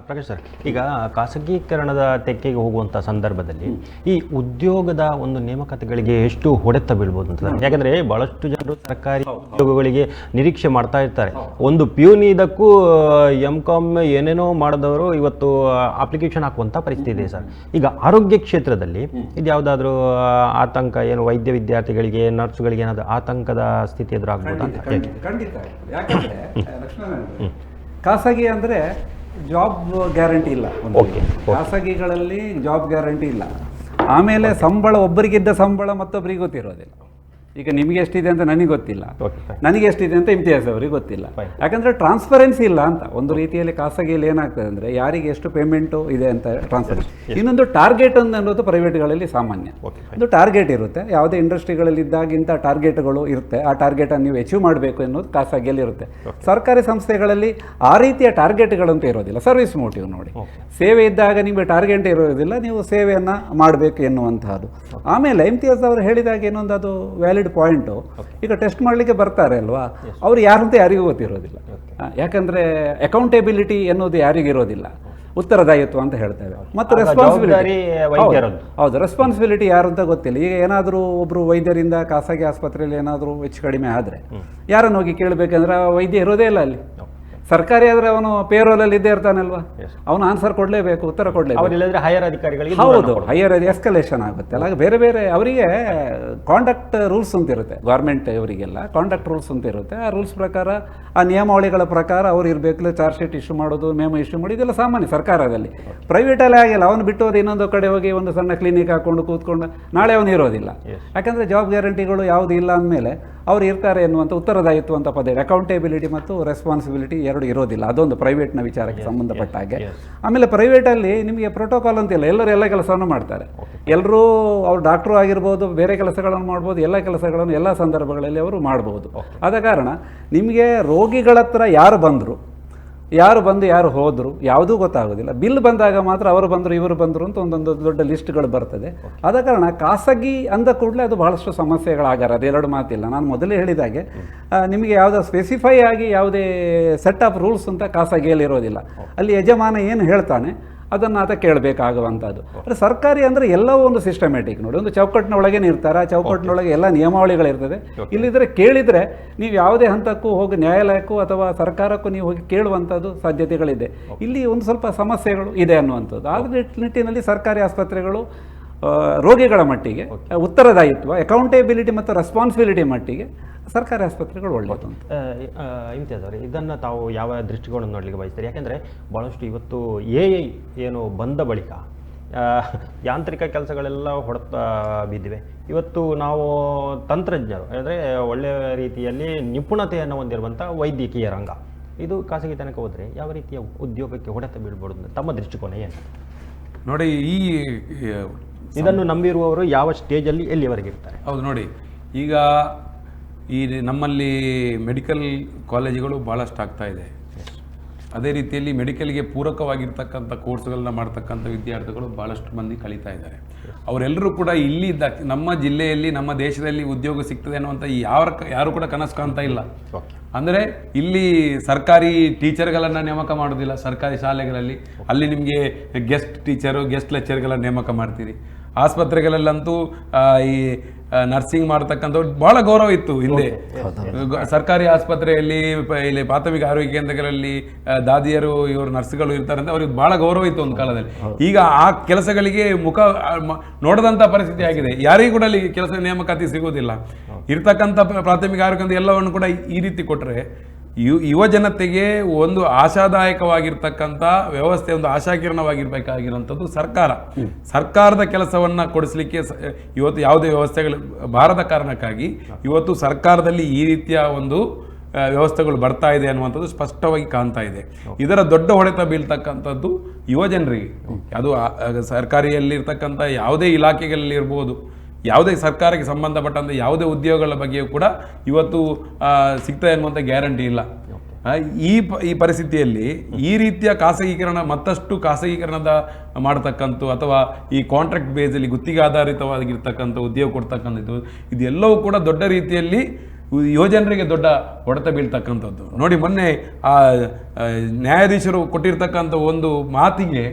Prakash sir, ಈಗ ಖಾಸಗೀಕರಣದ ತೆಕ್ಕೆಗೆ ಹೋಗುವಂಥ ಸಂದರ್ಭದಲ್ಲಿ ಈ ಉದ್ಯೋಗದ ಒಂದು ನೇಮಕಾತಿಗಳಿಗೆ ಎಷ್ಟು ಹೊಡೆತ ಬೀಳ್ಬೋದು ಅಂತ. ಯಾಕಂದರೆ ಭಾಳಷ್ಟು ಜನರು ಸರ್ಕಾರಿ ಉದ್ಯೋಗಗಳಿಗೆ ನಿರೀಕ್ಷೆ ಮಾಡ್ತಾ ಇರ್ತಾರೆ. ಒಂದು ಪ್ಯೂನಿದಕ್ಕೂ ಎಂ.ಕಾಮ್ ಏನೇನೋ ಮಾಡಿದವರು ಇವತ್ತು ಅಪ್ಲಿಕೇಶನ್ ಹಾಕುವಂಥ ಪರಿಸ್ಥಿತಿ ಇದೆ ಸರ್. ಈಗ ಆರೋಗ್ಯ ಕ್ಷೇತ್ರದಲ್ಲಿ ಇದು ಯಾವುದಾದ್ರೂ ಆತಂಕ, ಏನು ವೈದ್ಯ ವಿದ್ಯಾರ್ಥಿಗಳಿಗೆ, ನರ್ಸ್ಗಳಿಗೆ ಏನಾದರೂ ಆತಂಕದ ಸ್ಥಿತಿ ಎದುರಾಗ್ಬೋದು ಅಂತ ಹೇಳಿ? ಖಂಡಿತ. ಯಾಕಂದರೆ ಖಾಸಗಿ ಅಂದರೆ ಜಾಬ್ ಗ್ಯಾರಂಟಿ ಇಲ್ಲ. ಖಾಸಗಿಗಳಲ್ಲಿ ಜಾಬ್ ಗ್ಯಾರಂಟಿ ಇಲ್ಲ. ಆಮೇಲೆ ಸಂಬಳ, ಒಬ್ಬರಿಗಿದ್ದ ಸಂಬಳ ಮತ್ತೊಬ್ಬರಿಗೆ ಗೊತ್ತಿರೋದಿಲ್ಲ. ಈಗ ನಿಮಗೆ ಎಷ್ಟಿದೆ ಅಂತ ನನಗೆ ಗೊತ್ತಿಲ್ಲ, ನನಗೆ ಎಷ್ಟಿದೆ ಅಂತ ಇಮ್ತಿಯಾಸ್ ಅವರಿಗೆ ಗೊತ್ತಿಲ್ಲ. ಯಾಕಂದರೆ ಟ್ರಾನ್ಸ್ಪರೆನ್ಸಿ ಇಲ್ಲ ಅಂತ. ಒಂದು ರೀತಿಯಲ್ಲಿ ಖಾಸಗಿಯಲ್ಲಿ ಏನಾಗ್ತದೆ ಅಂದರೆ ಯಾರಿಗೆ ಎಷ್ಟು ಪೇಮೆಂಟು ಇದೆ ಅಂತ ಟ್ರಾನ್ಸ್ಪರೆನ್ಸಿ. ಇನ್ನೊಂದು ಟಾರ್ಗೆಟ್ ಅನ್ನೋದು ಪ್ರೈವೇಟ್ಗಳಲ್ಲಿ ಸಾಮಾನ್ಯ. ಒಂದು ಟಾರ್ಗೆಟ್ ಇರುತ್ತೆ, ಯಾವುದೇ ಇಂಡಸ್ಟ್ರಿಗಳಲ್ಲಿ ಇದ್ದಾಗಿಂಥ ಟಾರ್ಗೆಟ್ಗಳು ಇರುತ್ತೆ. ಆ ಟಾರ್ಗೆಟನ್ನು ನೀವು ಅಚೀವ್ ಮಾಡಬೇಕು ಅನ್ನೋದು ಖಾಸಗಿಯಲ್ಲಿ ಇರುತ್ತೆ. ಸರ್ಕಾರಿ ಸಂಸ್ಥೆಗಳಲ್ಲಿ ಆ ರೀತಿಯ ಟಾರ್ಗೆಟ್ಗಳಂತೂ ಇರೋದಿಲ್ಲ. ಸರ್ವಿಸ್ ಮೋಟಿವ್ ನೋಡಿ, ಸೇವೆ ಇದ್ದಾಗ ನಿಮಗೆ ಟಾರ್ಗೆಟ್ ಇರೋದಿಲ್ಲ, ನೀವು ಸೇವೆಯನ್ನು ಮಾಡಬೇಕು ಎನ್ನುವಂತಹದ್ದು. ಆಮೇಲೆ ಇಮ್ತಿಯಾಸ್ ಅವರು ಹೇಳಿದಾಗ ಇನ್ನೊಂದು ಅದು ವ್ಯಾಲಿಡ್ ಪಾಯಿಂಟು, ಈಗ ಟೆಸ್ಟ್ ಮಾಡಲಿಕ್ಕೆ ಬರ್ತಾರೆ ಅಲ್ವಾ, ಅವರು ಯಾರಂತ ಯಾರಿಗೂ ಗೊತ್ತಿರೋದಿಲ್ಲ. ಯಾಕಂದರೆ ಅಕೌಂಟೆಬಿಲಿಟಿ ಎನ್ನುವುದು ಯಾರಿಗಿರೋದಿಲ್ಲ, ಉತ್ತರದಾಯಿತ್ವ ಅಂತ ಹೇಳ್ತೇವೆ. ಮತ್ತು ರೆಸ್ಪಾನ್ಸಿಬಿಲಿಟಿ, ಹೌದು, ರೆಸ್ಪಾನ್ಸಿಬಿಲಿಟಿ ಯಾರು ಅಂತ ಗೊತ್ತಿಲ್ಲ. ಈಗ ಏನಾದರೂ ಒಬ್ಬರು ವೈದ್ಯರಿಂದ ಖಾಸಗಿ ಆಸ್ಪತ್ರೆಯಲ್ಲಿ ಏನಾದರೂ ಹೆಚ್ಚು ಕಡಿಮೆ ಆದರೆ ಯಾರನ್ನು ಹೋಗಿ ಕೇಳಬೇಕಂದ್ರೆ ವೈದ್ಯ ಇರೋದೇ ಇಲ್ಲ ಅಲ್ಲಿ. ಸರ್ಕಾರಿ ಆದರೆ ಅವನು ಪೇರೋಲಲ್ಲಿ ಇದ್ದೇ ಇರ್ತಾನಲ್ವಾ, ಅವನು ಆನ್ಸರ್ ಕೊಡಲೇಬೇಕು, ಉತ್ತರ ಕೊಡಲೇಬೇಕು. ಹೈಯರ್ ಅಧಿಕಾರಿಗಳಿಗೆ, ಹೌದು, ಹೈಯರ್ ಎಸ್ಕಲೇಷನ್ ಆಗುತ್ತೆ ಅಲ್ಲ. ಬೇರೆ ಬೇರೆ ಅವರಿಗೆ ಕಾಂಡಕ್ಟ್ ರೂಲ್ಸ್ ಅಂತ ಇರುತ್ತೆ, ಗೌರ್ಮೆಂಟ್ ಇವರಿಗೆಲ್ಲ ಕಾಂಡಕ್ಟ್ ರೂಲ್ಸ್ ಅಂತ ಇರುತ್ತೆ. ಆ ರೂಲ್ಸ್ ಪ್ರಕಾರ, ಆ ನಿಯಮಾವಳಿಗಳ ಪ್ರಕಾರ ಅವ್ರು ಇರಬೇಕು. ಚಾರ್ಜ್ ಶೀಟ್ ಇಶ್ಯೂ ಮಾಡೋದು, ಮೆಮೊ ಇಶ್ಯೂ ಮಾಡೋದು, ಇದೆಲ್ಲ ಸಾಮಾನ್ಯ ಸರ್ಕಾರದಲ್ಲಿ. ಪ್ರೈವೇಟಲ್ಲಿ ಆಗಿಲ್ಲ, ಅವನು ಬಿಟ್ಟು ಹೋದ ಇನ್ನೊಂದು ಕಡೆ ಹೋಗಿ ಒಂದು ಸಣ್ಣ ಕ್ಲಿನಿಕ್ ಹಾಕ್ಕೊಂಡು ಕೂತ್ಕೊಂಡು ನಾಳೆ ಅವನು ಇರೋದಿಲ್ಲ. ಯಾಕಂದರೆ ಜಾಬ್ ಗ್ಯಾರಂಟಿಗಳು ಯಾವುದು ಇಲ್ಲ ಅಂದಮೇಲೆ ಅವ್ರು ಇರ್ತಾರೆ ಎನ್ನುವಂಥ ಉತ್ತರದಾಯಿತ್ವ ಅಂತ ಪದ ಇದೆ. ಅಕೌಂಟೇಬಿಲಿಟಿ ಮತ್ತು ರೆಸ್ಪಾನ್ಸಿಬಿಲಿಟಿ ಎರಡು ಇರೋದಿಲ್ಲ. ಅದೊಂದು ಪ್ರೈವೇಟ್ನ ವಿಚಾರಕ್ಕೆ ಸಂಬಂಧಪಟ್ಟ ಹಾಗೆ. ಆಮೇಲೆ ಪ್ರೈವೇಟಲ್ಲಿ ನಿಮಗೆ ಪ್ರೋಟೋಕಾಲ್ ಅಂತಿಲ್ಲ, ಎಲ್ಲರೂ ಎಲ್ಲ ಕೆಲಸವನ್ನು ಮಾಡ್ತಾರೆ. ಎಲ್ಲರೂ ಅವ್ರು ಡಾಕ್ಟ್ರು ಆಗಿರ್ಬೋದು, ಬೇರೆ ಕೆಲಸಗಳನ್ನು ಮಾಡ್ಬೋದು, ಎಲ್ಲ ಕೆಲಸಗಳನ್ನು ಎಲ್ಲ ಸಂದರ್ಭಗಳಲ್ಲಿ ಅವರು ಮಾಡ್ಬೋದು. ಆದ ಕಾರಣ ನಿಮಗೆ ರೋಗಿಗಳ ಹತ್ರ ಯಾರು ಬಂದರು, ಯಾರು ಬಂದು ಯಾರು ಹೋದರು ಯಾವುದೂ ಗೊತ್ತಾಗೋದಿಲ್ಲ. ಬಿಲ್ ಬಂದಾಗ ಮಾತ್ರ ಅವರು ಬಂದರು ಇವರು ಬಂದರು ಅಂತ ಒಂದೊಂದು ದೊಡ್ಡ ಲಿಸ್ಟ್ಗಳು ಬರ್ತದೆ. ಆದ ಕಾರಣ ಖಾಸಗಿ ಅಂದ ಕೂಡಲೇ ಅದು ಬಹಳಷ್ಟು ಸಮಸ್ಯೆಗಳಾಗಾರ, ಅದೆರಡು ಮಾತಿಲ್ಲ. ನಾನು ಮೊದಲೇ ಹೇಳಿದಾಗೆ ನಿಮಗೆ ಯಾವುದೋ ಸ್ಪೆಸಿಫೈ ಆಗಿ ಯಾವುದೇ ಸೆಟ್ ಆಫ್ ರೂಲ್ಸ್ ಅಂತ ಖಾಸಗಿಯಲ್ಲಿ ಇರೋದಿಲ್ಲ. ಅಲ್ಲಿ ಯಜಮಾನ ಏನು ಹೇಳ್ತಾನೆ ಅದನ್ನು ಆತ ಕೇಳಬೇಕಾಗುವಂಥದ್ದು. ಅಂದರೆ ಸರ್ಕಾರಿ ಅಂದರೆ ಎಲ್ಲವೂ ಒಂದು ಸಿಸ್ಟಮ್ಯಾಟಿಕ್ ನೋಡಿ, ಒಂದು ಚೌಕಟ್ಟಿನೊಳಗೇ ಇರ್ತಾರೆ. ಆ ಚೌಕಟ್ಟಿನೊಳಗೆ ಎಲ್ಲ ನಿಯಮಾವಳಿಗಳಿರ್ತದೆ. ಇಲ್ಲಿದ್ದರೆ ಕೇಳಿದರೆ ನೀವು ಯಾವುದೇ ಹಂತಕ್ಕೂ ಹೋಗಿ ನ್ಯಾಯಾಲಯಕ್ಕೂ ಅಥವಾ ಸರ್ಕಾರಕ್ಕೂ ನೀವು ಹೋಗಿ ಕೇಳುವಂಥದ್ದು ಸಾಧ್ಯತೆಗಳಿದೆ. ಇಲ್ಲಿ ಒಂದು ಸ್ವಲ್ಪ ಸಮಸ್ಯೆಗಳು ಇದೆ ಅನ್ನುವಂಥದ್ದು. ಆ ನಿಟ್ಟಿನಲ್ಲಿ ಸರ್ಕಾರಿ ಆಸ್ಪತ್ರೆಗಳು ರೋಗಿಗಳ ಮಟ್ಟಿಗೆ ಉತ್ತರದಾಯಿತ್ವ, ಅಕೌಂಟೇಬಿಲಿಟಿ ಮತ್ತು ರೆಸ್ಪಾನ್ಸಿಬಿಲಿಟಿ ಮಟ್ಟಿಗೆ ಸರ್ಕಾರಿ ಆಸ್ಪತ್ರೆಗಳು ಒಳ್ಳೆಯದು ಅಂತ. ಇಮ್ತಿಯಾಸ್ ಅವರೇ, ಇದನ್ನು ತಾವು ಯಾವ ದೃಷ್ಟಿಕೋನ ನೋಡಲಿಕ್ಕೆ ಬಯಸ್ತಾರೆ? ಯಾಕೆಂದರೆ ಭಾಳಷ್ಟು ಇವತ್ತು AI ಏನು ಬಂದ ಬಳಿಕ ಯಾಂತ್ರಿಕ ಕೆಲಸಗಳೆಲ್ಲ ಹೊಡೆತ ಬಿದ್ದಿವೆ. ಇವತ್ತು ನಾವು ತಂತ್ರಜ್ಞರು ಅಂದರೆ ಒಳ್ಳೆಯ ರೀತಿಯಲ್ಲಿ ನಿಪುಣತೆಯನ್ನು ಹೊಂದಿರುವಂಥ ವೈದ್ಯಕೀಯ ರಂಗ, ಇದು ಖಾಸಗಿ ತನಕ ಹೋದರೆ ಯಾವ ರೀತಿಯ ಉದ್ಯೋಗಕ್ಕೆ ಹೊಡೆತ ಬೀಳ್ಬೋದು? ತಮ್ಮ ದೃಷ್ಟಿಕೋನ ಏನು ನೋಡಿ? ಇದನ್ನು ನಂಬಿರುವವರು ಯಾವ ಸ್ಟೇಜಲ್ಲಿ ಎಲ್ಲಿವರೆಗೆ ಇರ್ತಾರೆ? ಹೌದು ನೋಡಿ, ಈಗ ಈ ನಮ್ಮಲ್ಲಿ ಮೆಡಿಕಲ್ ಕಾಲೇಜುಗಳು ಭಾಳಷ್ಟು ಆಗ್ತಾ ಇದೆ. ಅದೇ ರೀತಿಯಲ್ಲಿ ಮೆಡಿಕಲ್ಗೆ ಪೂರಕವಾಗಿರ್ತಕ್ಕಂಥ ಕೋರ್ಸ್ಗಳನ್ನ ಮಾಡ್ತಕ್ಕಂಥ ವಿದ್ಯಾರ್ಥಿಗಳು ಭಾಳಷ್ಟು ಮಂದಿ ಕಳೀತಾ ಇದ್ದಾರೆ. ಅವರೆಲ್ಲರೂ ಕೂಡ ಇಲ್ಲಿ ನಮ್ಮ ಜಿಲ್ಲೆಯಲ್ಲಿ, ನಮ್ಮ ದೇಶದಲ್ಲಿ ಉದ್ಯೋಗ ಸಿಗ್ತದೆ ಅನ್ನುವಂಥ ಯಾರು ಕೂಡ ಕನಸು ಕಾಣ್ತಾ ಇಲ್ಲ. ಅಂದರೆ ಇಲ್ಲಿ ಸರ್ಕಾರಿ ಟೀಚರ್ಗಳನ್ನು ನೇಮಕ ಮಾಡೋದಿಲ್ಲ ಸರ್ಕಾರಿ ಶಾಲೆಗಳಲ್ಲಿ. ಅಲ್ಲಿ ನಿಮಗೆ ಗೆಸ್ಟ್ ಟೀಚರು, ಗೆಸ್ಟ್ ಲೆಕ್ಚರ್ಗಳ ನೇಮಕ ಮಾಡ್ತೀರಿ. ಆಸ್ಪತ್ರೆಗಳಲ್ಲಂತೂ ಈ ನರ್ಸಿಂಗ್ ಮಾಡ್ತಕ್ಕಂಥವ್ರು ಭಾಳ ಗೌರವ ಇತ್ತು ಹಿಂದೆ. ಸರ್ಕಾರಿ ಆಸ್ಪತ್ರೆಯಲ್ಲಿ, ಇಲ್ಲಿ ಪ್ರಾಥಮಿಕ ಆರೋಗ್ಯ ಕೇಂದ್ರಗಳಲ್ಲಿ ದಾದಿಯರು, ಇವರು ನರ್ಸ್ಗಳು ಇರ್ತಾರೆ ಅಂತ ಅವ್ರಿಗೆ ಭಾಳ ಗೌರವ ಇತ್ತು ಒಂದು ಕಾಲದಲ್ಲಿ. ಈಗ ಆ ಕೆಲಸಗಳಿಗೆ ಮುಖ ನೋಡದಂಥ ಪರಿಸ್ಥಿತಿ ಆಗಿದೆ. ಯಾರಿಗೂ ಕೂಡ ಅಲ್ಲಿ ಕೆಲಸ ನೇಮಕಾತಿ ಸಿಗೋದಿಲ್ಲ. ಇರ್ತಕ್ಕಂಥ ಪ್ರಾಥಮಿಕ ಆರೋಗ್ಯ ಕೇಂದ್ರ ಎಲ್ಲವನ್ನು ಕೂಡ ಈ ರೀತಿ ಕೊಟ್ಟರೆ ಯುವ ಜನತೆಗೆ ಒಂದು ಆಶಾದಾಯಕವಾಗಿರ್ತಕ್ಕಂಥ ವ್ಯವಸ್ಥೆ, ಒಂದು ಆಶಾಕಿರಣವಾಗಿರ್ಬೇಕಾಗಿರೋಂಥದ್ದು ಸರ್ಕಾರದ ಕೆಲಸವನ್ನು ಕೊಡಿಸ್ಲಿಕ್ಕೆ ಇವತ್ತು ಯಾವುದೇ ವ್ಯವಸ್ಥೆಗಳು ಬಾರದ ಕಾರಣಕ್ಕಾಗಿ ಇವತ್ತು ಸರ್ಕಾರದಲ್ಲಿ ಈ ರೀತಿಯ ಒಂದು ವ್ಯವಸ್ಥೆಗಳು ಬರ್ತಾ ಇದೆ ಅನ್ನುವಂಥದ್ದು ಸ್ಪಷ್ಟವಾಗಿ ಕಾಣ್ತಾ ಇದೆ. ಇದರ ದೊಡ್ಡ ಹೊಡೆತ ಬೀಳ್ತಕ್ಕಂಥದ್ದು ಯುವ ಜನರಿಗೆ. ಅದು ಸರ್ಕಾರಿಯಲ್ಲಿರ್ತಕ್ಕಂಥ ಯಾವುದೇ ಇಲಾಖೆಗಳಲ್ಲಿ ಇರ್ಬೋದು, ಯಾವುದೇ ಸರ್ಕಾರಕ್ಕೆ ಸಂಬಂಧಪಟ್ಟಂಥ ಯಾವುದೇ ಉದ್ಯೋಗಗಳ ಬಗ್ಗೆಯೂ ಕೂಡ ಇವತ್ತು ಸಿಗ್ತದೆ ಅನ್ನುವಂಥ ಗ್ಯಾರಂಟಿ ಇಲ್ಲ. ಈ ಪರಿಸ್ಥಿತಿಯಲ್ಲಿ ಈ ರೀತಿಯ ಖಾಸಗೀಕರಣ, ಮತ್ತಷ್ಟು ಖಾಸಗೀಕರಣದ ಮಾಡ್ತಕ್ಕಂಥ ಅಥವಾ ಈ ಕಾಂಟ್ರಾಕ್ಟ್ ಬೇಸಲ್ಲಿ ಗುತ್ತಿಗೆ ಆಧಾರಿತವಾಗಿರ್ತಕ್ಕಂಥ ಉದ್ಯೋಗ ಕೊಡ್ತಕ್ಕಂಥದ್ದು, ಇದೆಲ್ಲವೂ ಕೂಡ ದೊಡ್ಡ ರೀತಿಯಲ್ಲಿ ಯುವಜನರಿಗೆ ದೊಡ್ಡ ಹೊಡೆತ ಬೀಳ್ತಕ್ಕಂಥದ್ದು. ನೋಡಿ ಮೊನ್ನೆ ಆ ನ್ಯಾಯಾಧೀಶರು ಕೊಟ್ಟಿರ್ತಕ್ಕಂಥ ಒಂದು ಮಾತಿಗೆ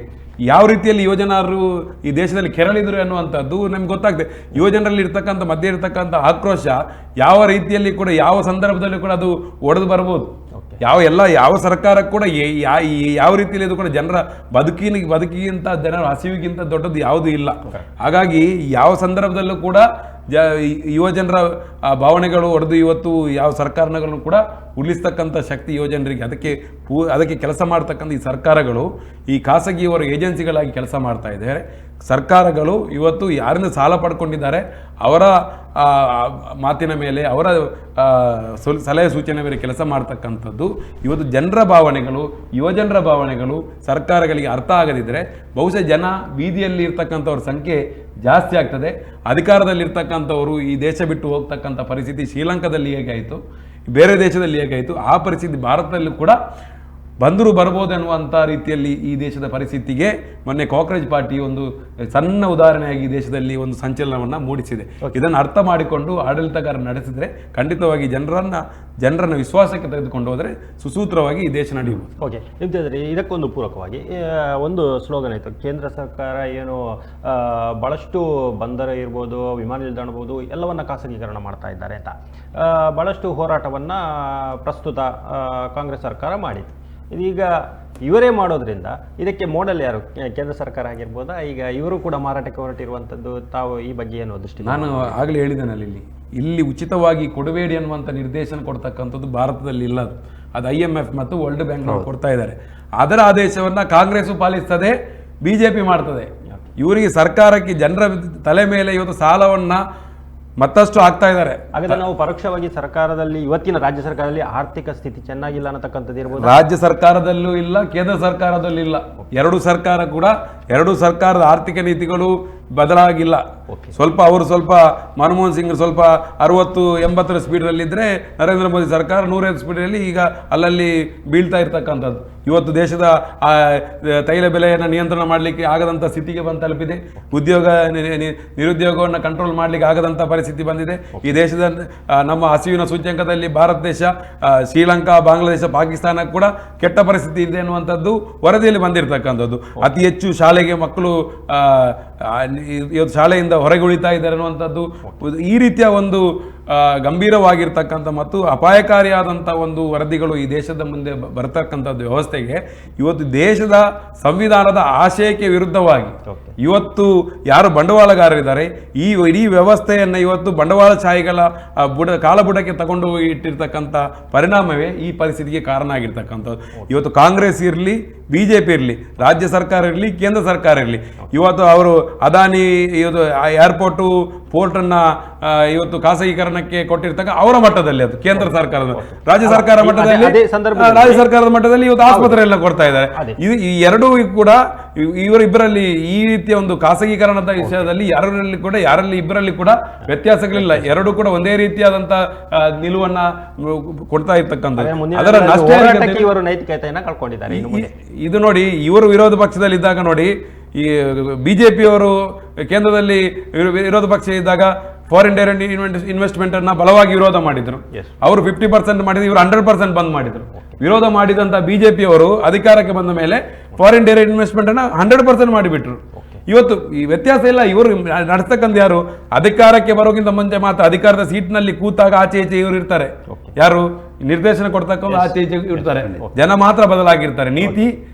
ಯಾವ ರೀತಿಯಲ್ಲಿ ಯುವಜನರು ಈ ದೇಶದಲ್ಲಿ ಕೆರಳಿದ್ರು ಅನ್ನುವಂಥದ್ದು ನಮ್ಗೆ ಗೊತ್ತಾಗ್ತದೆ. ಯುವಜನರಲ್ಲಿ ಇರ್ತಕ್ಕಂಥ ಮಧ್ಯೆ ಇರ್ತಕ್ಕಂಥ ಆಕ್ರೋಶ ಯಾವ ರೀತಿಯಲ್ಲಿ ಕೂಡ ಯಾವ ಸಂದರ್ಭದಲ್ಲಿ ಕೂಡ ಅದು ಒಡೆದು ಬರ್ಬೋದು. ಯಾವ ಸರ್ಕಾರ ಕೂಡ ಯಾವ ರೀತಿಯಲ್ಲಿ ಇದು ಕೂಡ ಜನರ ಬದುಕಿಗಿಂತ ಜನರ ಹಸಿವಿಗಿಂತ ದೊಡ್ಡದು ಯಾವುದೂ ಇಲ್ಲ. ಹಾಗಾಗಿ ಯಾವ ಸಂದರ್ಭದಲ್ಲೂ ಕೂಡ ಯುವಜನರ ಭಾವನೆಗಳು ಒಡೆದು ಇವತ್ತು ಯಾವ ಸರ್ಕಾರಗಳನ್ನು ಕೂಡ ಉಳಿಸ್ತಕ್ಕಂಥ ಶಕ್ತಿ ಯುವಜನರಿಗೆ. ಅದಕ್ಕೆ ಕೆಲಸ ಮಾಡ್ತಕ್ಕಂಥ ಈ ಸರ್ಕಾರಗಳು ಈ ಖಾಸಗಿಯವರ ಏಜೆನ್ಸಿಗಳಾಗಿ ಕೆಲಸ ಮಾಡ್ತಾ ಇದ್ದಾರೆ. ಸರ್ಕಾರಗಳು ಇವತ್ತು ಯಾರಿಂದ ಸಾಲ ಪಡ್ಕೊಂಡಿದ್ದಾರೆ ಅವರ ಮಾತಿನ ಮೇಲೆ, ಅವರ ಸಲಹೆ ಸೂಚನೆ ಮೇಲೆ ಕೆಲಸ ಮಾಡ್ತಕ್ಕಂಥದ್ದು. ಇವತ್ತು ಜನರ ಭಾವನೆಗಳು, ಯುವಜನರ ಭಾವನೆಗಳು ಸರ್ಕಾರಗಳಿಗೆ ಅರ್ಥ ಆಗದಿದ್ದರೆ ಬಹುಶಃ ಜನ ಬೀದಿಯಲ್ಲಿ ಇರ್ತಕ್ಕಂಥವ್ರ ಸಂಖ್ಯೆ ಜಾಸ್ತಿ ಆಗ್ತದೆ. ಅಧಿಕಾರದಲ್ಲಿರ್ತಕ್ಕಂಥವರು ಈ ದೇಶ ಬಿಟ್ಟು ಹೋಗ್ತಕ್ಕಂಥ ಪರಿಸ್ಥಿತಿ ಶ್ರೀಲಂಕಾದಲ್ಲಿ ಹೇಗಾಯಿತು, ಬೇರೆ ದೇಶದಲ್ಲಿ ಹೇಗಾಯಿತು, ಆ ಪರಿಸ್ಥಿತಿ ಭಾರತದಲ್ಲೂ ಕೂಡ ಬಂದರೂ ಬರ್ಬೋದು ಅನ್ನುವಂಥ ರೀತಿಯಲ್ಲಿ ಈ ದೇಶದ ಪರಿಸ್ಥಿತಿಗೆ ಮೊನ್ನೆ ಕಾಕ್ರೋಚ್ ಪಾರ್ಟಿ ಒಂದು ಸಣ್ಣ ಉದಾಹರಣೆಯಾಗಿ ಈ ದೇಶದಲ್ಲಿ ಒಂದು ಸಂಚಲನವನ್ನು ಮೂಡಿಸಿದೆ. ಇದನ್ನು ಅರ್ಥ ಮಾಡಿಕೊಂಡು ಆಡಳಿತಗಾರ ನಡೆಸಿದರೆ ಖಂಡಿತವಾಗಿ ಜನರನ್ನು ವಿಶ್ವಾಸಕ್ಕೆ ತೆಗೆದುಕೊಂಡು ಹೋದರೆ ಸುಸೂತ್ರವಾಗಿ ಈ ದೇಶ ನಡೆಯುವುದು. ಓಕೆ, ಇಂತಿದ್ರೆ ಇದಕ್ಕೊಂದು ಪೂರಕವಾಗಿ ಒಂದು ಸ್ಲೋಗನ್ ಆಯಿತು, ಕೇಂದ್ರ ಸರ್ಕಾರ ಏನು ಭಾಳಷ್ಟು ಬಂದರ ಇರ್ಬೋದು, ವಿಮಾನ ನಿಲ್ದಾಣ ಇರ್ಬೋದು, ಎಲ್ಲವನ್ನ ಖಾಸಗೀಕರಣ ಮಾಡ್ತಾ ಇದ್ದಾರೆ ಅಂತ ಭಾಳಷ್ಟು ಹೋರಾಟವನ್ನು ಪ್ರಸ್ತುತ ಕಾಂಗ್ರೆಸ್ ಸರ್ಕಾರ ಮಾಡಿತು. ಇದೀಗ ಇವರೇ ಮಾಡೋದ್ರಿಂದ ಇದಕ್ಕೆ ಮೋಡಲ್ ಯಾರು? ಕೇಂದ್ರ ಸರ್ಕಾರ ಆಗಿರ್ಬೋದಾ? ಈಗ ಇವರು ಕೂಡ ಮಾರಾಟಕ್ಕೆ ಹೊರಟಿರುವಂಥದ್ದು, ತಾವು ಈ ಬಗ್ಗೆ ಏನು ದೃಷ್ಟಿ? ನಾನು ಆಗಲೇ ಹೇಳಿದ್ದೇನಲ್ಲ, ಇಲ್ಲಿ ಉಚಿತವಾಗಿ ಕೊಡಬೇಡಿ ಅನ್ನುವಂಥ ನಿರ್ದೇಶನ ಕೊಡ್ತಕ್ಕಂಥದ್ದು ಭಾರತದಲ್ಲಿ ಇಲ್ಲ. ಅದು IMF ಮತ್ತು ವರ್ಲ್ಡ್ ಬ್ಯಾಂಕ್ ಕೊಡ್ತಾ ಇದ್ದಾರೆ. ಅದರ ಆದೇಶವನ್ನು ಕಾಂಗ್ರೆಸ್ ಪಾಲಿಸ್ತದೆ, BJP ಮಾಡ್ತದೆ. ಇವರಿಗೆ ಸರ್ಕಾರಕ್ಕೆ ಜನರ ತಲೆ ಮೇಲೆ ಇವತ್ತು ಸಾಲವನ್ನು ಮತ್ತಷ್ಟು ಆಗ್ತಾ ಇದ್ದಾರೆ. ಹಾಗಾದ್ರೆ ನಾವು ಪರೋಕ್ಷವಾಗಿ ಸರ್ಕಾರದಲ್ಲಿ, ಇವತ್ತಿನ ರಾಜ್ಯ ಸರ್ಕಾರದಲ್ಲಿ ಆರ್ಥಿಕ ಸ್ಥಿತಿ ಚೆನ್ನಾಗಿಲ್ಲ ಅನ್ನತಕ್ಕಂಥದ್ದು ಇರ್ಬೋದು. ರಾಜ್ಯ ಸರ್ಕಾರದಲ್ಲೂ ಇಲ್ಲ, ಕೇಂದ್ರ ಸರ್ಕಾರದಲ್ಲೂ ಇಲ್ಲ. ಎರಡು ಸರ್ಕಾರದ ಆರ್ಥಿಕ ನೀತಿಗಳು ಬದಲಾಗಿಲ್ಲ. ಸ್ವಲ್ಪ ಮನಮೋಹನ್ ಸಿಂಗ್ ಸ್ವಲ್ಪ 60-80 ಸ್ಪೀಡಲ್ಲಿದ್ದರೆ ನರೇಂದ್ರ ಮೋದಿ ಸರ್ಕಾರ 105 ಸ್ಪೀಡಲ್ಲಿ ಈಗ ಅಲ್ಲಲ್ಲಿ ಬೀಳ್ತಾ ಇರ್ತಕ್ಕಂಥದ್ದು. ಇವತ್ತು ದೇಶದ ತೈಲ ಬೆಲೆಯನ್ನು ನಿಯಂತ್ರಣ ಮಾಡಲಿಕ್ಕೆ ಆಗದಂಥ ಸ್ಥಿತಿಗೆ ತಲುಪಿದೆ. ನಿರುದ್ಯೋಗವನ್ನು ಕಂಟ್ರೋಲ್ ಮಾಡಲಿಕ್ಕೆ ಆಗದಂಥ ಪರಿಸ್ಥಿತಿ ಬಂದಿದೆ. ಈ ದೇಶದ ನಮ್ಮ ಹಸಿವಿನ ಸೂಚ್ಯಂಕದಲ್ಲಿ ಭಾರತ ದೇಶ, ಶ್ರೀಲಂಕಾ, ಬಾಂಗ್ಲಾದೇಶ, ಪಾಕಿಸ್ತಾನ ಕೂಡ ಕೆಟ್ಟ ಪರಿಸ್ಥಿತಿ ಇದೆ ಅನ್ನುವಂಥದ್ದು ವರದಿಯಲ್ಲಿ ಬಂದಿರತಕ್ಕಂಥದ್ದು. ಅತಿ ಹೆಚ್ಚು ಶಾಲೆಗೆ ಮಕ್ಕಳು ಇವತ್ತು ಶಾಲೆಯಿಂದ ಹೊರಗೆ ಉಳಿತಾ ಇದ್ದಾರೆ ಅನ್ನುವಂಥದ್ದು. ಈ ರೀತಿಯ ಒಂದು ಗಂಭೀರವಾಗಿರ್ತಕ್ಕಂಥ ಮತ್ತು ಅಪಾಯಕಾರಿಯಾದಂಥ ಒಂದು ವರದಿಗಳು ಈ ದೇಶದ ಮುಂದೆ ಬರ್ತಕ್ಕಂಥದ್ದು ವ್ಯವಸ್ಥೆಗೆ ಇವತ್ತು ದೇಶದ ಸಂವಿಧಾನದ ಆಶಯಕ್ಕೆ ವಿರುದ್ಧವಾಗಿ ಇವತ್ತು ಯಾರು ಬಂಡವಾಳಗಾರರಿದ್ದಾರೆ ಈ ಇಡೀ ವ್ಯವಸ್ಥೆಯನ್ನು ಇವತ್ತು ಬಂಡವಾಳಶಾಹಿಗಳ ಕಾಲಬುಡಕ್ಕೆ ತಗೊಂಡು ಇಟ್ಟಿರ್ತಕ್ಕಂಥ ಪರಿಣಾಮವೇ ಈ ಪರಿಸ್ಥಿತಿಗೆ ಕಾರಣ ಆಗಿರ್ತಕ್ಕಂಥದ್ದು. ಇವತ್ತು ಕಾಂಗ್ರೆಸ್ ಇರಲಿ, BJP ಇರಲಿ, ರಾಜ್ಯ ಸರ್ಕಾರ ಇರಲಿ, ಕೇಂದ್ರ ಸರ್ಕಾರ ಇರಲಿ, ಇವತ್ತು ಅವರು ಅದಾನಿ ಇವತ್ತು ಏರ್ಪೋರ್ಟು ಪೋರ್ಟನ್ನು ಇವತ್ತು ಖಾಸಗೀಕರಣಕ್ಕೆ ಕೊಟ್ಟಿರ್ತಕ್ಕ ಅವರ ಮಟ್ಟದಲ್ಲಿ, ಅದು ಕೇಂದ್ರ ಸರ್ಕಾರದ, ರಾಜ್ಯ ಸರ್ಕಾರ ಮಟ್ಟದಲ್ಲಿ ಇವತ್ತು ಆಸ್ಪತ್ರೆ ಎಲ್ಲ ಕೊಡ್ತಾ ಇದ್ದಾರೆ. ಈ ಎರಡೂ ಕೂಡ ಇವರಿಬ್ಬರಲ್ಲಿ ಈ ರೀತಿಯ ಒಂದು ಖಾಸಗೀಕರಣದ ವಿಷಯದಲ್ಲಿ ಯಾರಲ್ಲಿ ಇಬ್ಬರಲ್ಲಿ ಕೂಡ ವ್ಯತ್ಯಾಸಗಳಿಲ್ಲ. ಎರಡೂ ಕೂಡ ಒಂದೇ ರೀತಿಯಾದಂತ ನಿಲುವನ್ನ ಕೊಡ್ತಾ ಇರ್ತಕ್ಕಂಥದ್ದು. ಅದರ ನೈತಿಕತೆಯನ್ನು ಕಳ್ಕೊಂಡಿದ್ದಾರೆ. ಇದು ನೋಡಿ, ಇವರು ವಿರೋಧ ಪಕ್ಷದಲ್ಲಿ ಇದ್ದಾಗ ನೋಡಿ, ಈ BJP ಅವರು ಕೇಂದ್ರದಲ್ಲಿ ವಿರೋಧ ಪಕ್ಷ ಇದ್ದಾಗ ಫಾರಿನ್ ಡೈರೆಕ್ಟ್ ಇನ್ವೆಸ್ಟ್ಮೆಂಟ್ ಅನ್ನ ಬಲವಾಗಿ ವಿರೋಧ ಮಾಡಿದ್ರು. ಅವರು 50% ಮಾಡಿದ್ರು, ಇವರು 100% ಬಂದ್ ಮಾಡಿದ್ರು. ವಿರೋಧ ಮಾಡಿದಂತ BJP ಅವರು ಅಧಿಕಾರಕ್ಕೆ ಬಂದ ಮೇಲೆ ಫಾರಿನ್ ಡೈರೆಕ್ಟ್ ಇನ್ವೆಸ್ಟ್ಮೆಂಟ್ ಅನ್ನ 100% ಮಾಡಿಬಿಟ್ರು. ಇವತ್ತು ಈ ವ್ಯತ್ಯಾಸ ಇಲ್ಲ. ಇವರು ನಡೆಸ್ತಕ್ಕಂಥ ಯಾರು? ಅಧಿಕಾರಕ್ಕೆ ಬರೋಕ್ಕಿಂತ ಮುಂಚೆ ಮಾತ್ರ ಅಧಿಕಾರದ ಸೀಟ್ನಲ್ಲಿ ಕೂತಾಗ ಆಚೆ ಈಚೆ ಇವರು ಇರ್ತಾರೆ. ಯಾರು ನಿರ್ದೇಶನ ಕೊಡ್ತಕ್ಕಂಥ ಆಚೆ ಈಚೆ ಇರ್ತಾರೆ. ಜನ ಮಾತ್ರ ಬದಲಾಗಿರ್ತಾರೆ. ನೀತಿ,